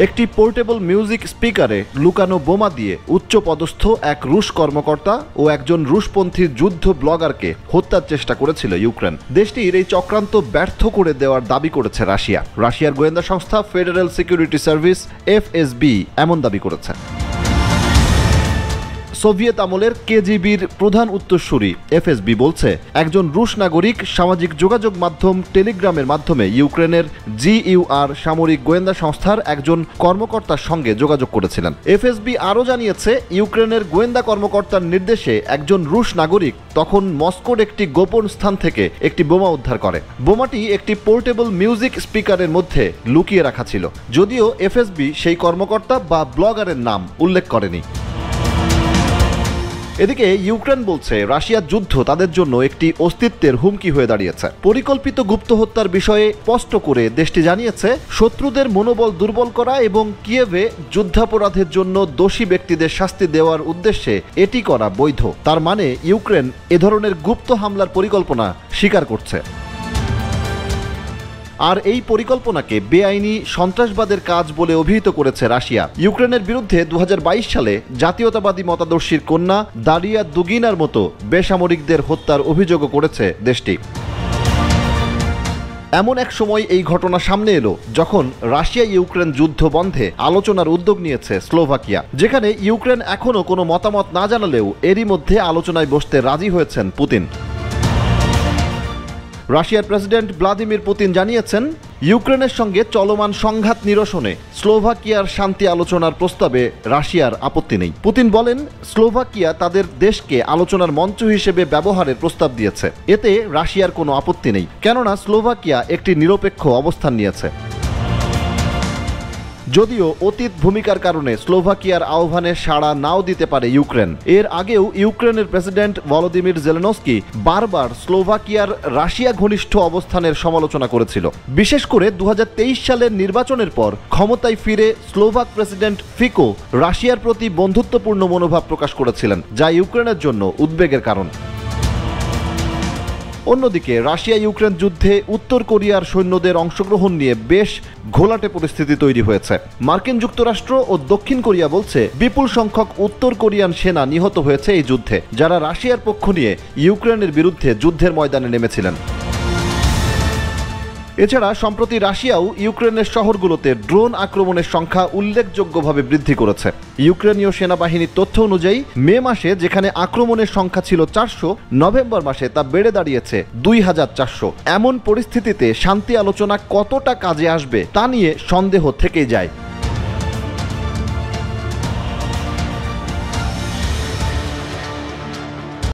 একটি portable music স্পিকারে লুকানো বোমা দিয়ে উচ্চপদস্থ এক রুশ কর্মকর্তা ও একজন রুশপন্থী যুদ্ধ ব্লগারকে হত্যার চেষ্টা করেছিল ইউক্রেন। দেশটির এই চক্রান্ত ব্যর্থ করে দেওয়ার দাবি করেছে রাশিয়া। রাশিয়ার গোয়েন্দা সংস্থা ফেডারেল সিকিউরিটি সার্ভিস FSB এমন দাবি করেছে। সোভিয়েত আমলের কেজিবির প্রধান উত্তরসূরি FSB বলছে, একজন রুশ নাগরিক সামাজিক যোগাযোগ মাধ্যম টেলিগ্রামের মাধ্যমে ইউক্রেনের GUR সামরিক গোয়েন্দা সংস্থার একজন কর্মকর্তার সঙ্গে যোগাযোগ করেছিলেন। FSB আরও জানিয়েছে, ইউক্রেনের গোয়েন্দা কর্মকর্তার নির্দেশে একজন রুশ নাগরিক তখন মস্কোর একটি গোপন স্থান থেকে একটি বোমা উদ্ধার করে। বোমাটি একটি পোর্টেবল মিউজিক স্পিকারের মধ্যে লুকিয়ে রাখা ছিল, যদিও FSB সেই কর্মকর্তা বা ব্লগারের নাম উল্লেখ করেনি। এদিকে ইউক্রেন বলছে, রাশিয়ার যুদ্ধ তাদের জন্য একটি অস্তিত্বের হুমকি হয়ে দাঁড়িয়েছে। পরিকল্পিত গুপ্ত হত্যার বিষয়ে স্পষ্ট করে দেশটি জানিয়েছে, শত্রুদের মনোবল দুর্বল করা এবং কিয়েভে যুদ্ধাপরাধের জন্য দোষী ব্যক্তিদের শাস্তি দেওয়ার উদ্দেশ্যে এটি করা বৈধ। তার মানে ইউক্রেন এ ধরনের গুপ্ত হামলার পরিকল্পনা স্বীকার করছে। আর এই পরিকল্পনাকে বেআইনি সন্ত্রাসবাদের কাজ বলে অভিহিত করেছে রাশিয়া। ইউক্রেনের বিরুদ্ধে 2022 সালে জাতীয়তাবাদী মতাদর্শীর কন্যা দারিয়া দুগিনার মতো বেসামরিকদের হত্যার অভিযোগও করেছে দেশটি। এমন এক সময় এই ঘটনা সামনে এলো যখন রাশিয়া ইউক্রেন যুদ্ধ বন্ধে আলোচনার উদ্যোগ নিয়েছে স্লোভাকিয়া, যেখানে ইউক্রেন এখনও কোনো মতামত না জানালেও এরই মধ্যে আলোচনায় বসতে রাজি হয়েছেন পুতিন। রাশিয়ার প্রেসিডেন্ট ভ্লাদিমির পুতিন জানিয়েছেন, ইউক্রেনের সঙ্গে চলমান সংঘাত নিরসনে স্লোভাকিয়ার শান্তি আলোচনার প্রস্তাবে রাশিয়ার আপত্তি নেই। পুতিন বলেন, স্লোভাকিয়া তাদের দেশকে আলোচনার মঞ্চ হিসেবে ব্যবহারের প্রস্তাব দিয়েছে, এতে রাশিয়ার কোনো আপত্তি নেই, কেননা স্লোভাকিয়া একটি নিরপেক্ষ অবস্থান নিয়েছে। যদিও অতীত ভূমিকার কারণে স্লোভাকিয়ার আহ্বানে সাড়া নাও দিতে পারে ইউক্রেন। এর আগেও ইউক্রেনের প্রেসিডেন্ট ভলোদিমির জেলেনস্কি বারবার স্লোভাকিয়ার রাশিয়া ঘনিষ্ঠ অবস্থানের সমালোচনা করেছিল। বিশেষ করে 2023 সালের নির্বাচনের পর ক্ষমতায় ফিরে স্লোভাক প্রেসিডেন্ট ফিকো রাশিয়ার প্রতি বন্ধুত্বপূর্ণ মনোভাব প্রকাশ করেছিলেন, যা ইউক্রেনের জন্য উদ্বেগের কারণ। অন্যদিকে রাশিয়া ইউক্রেন যুদ্ধে উত্তর কোরিয়ার সৈন্যদের অংশগ্রহণ নিয়ে বেশ ঘোলাটে পরিস্থিতি তৈরি হয়েছে। মার্কিন যুক্তরাষ্ট্র ও দক্ষিণ কোরিয়া বলছে, বিপুল সংখ্যক উত্তর কোরিয়ান সেনা নিহত হয়েছে এই যুদ্ধে, যারা রাশিয়ার পক্ষ নিয়ে ইউক্রেনের বিরুদ্ধে যুদ্ধের ময়দানে নেমেছিলেন। এছাড়া সম্প্রতি রাশিয়াও ইউক্রেনের শহরগুলোতে ড্রোন আক্রমণের সংখ্যা উল্লেখযোগ্যভাবে বৃদ্ধি করেছে। ইউক্রেনীয় সেনাবাহিনীর তথ্য অনুযায়ী মে মাসে যেখানে আক্রমণের সংখ্যা ছিল 400, নভেম্বর মাসে তা বেড়ে দাঁড়িয়েছে 2400। এমন পরিস্থিতিতে শান্তি আলোচনা কতটা কাজে আসবে তা নিয়ে সন্দেহ থেকেই যায়।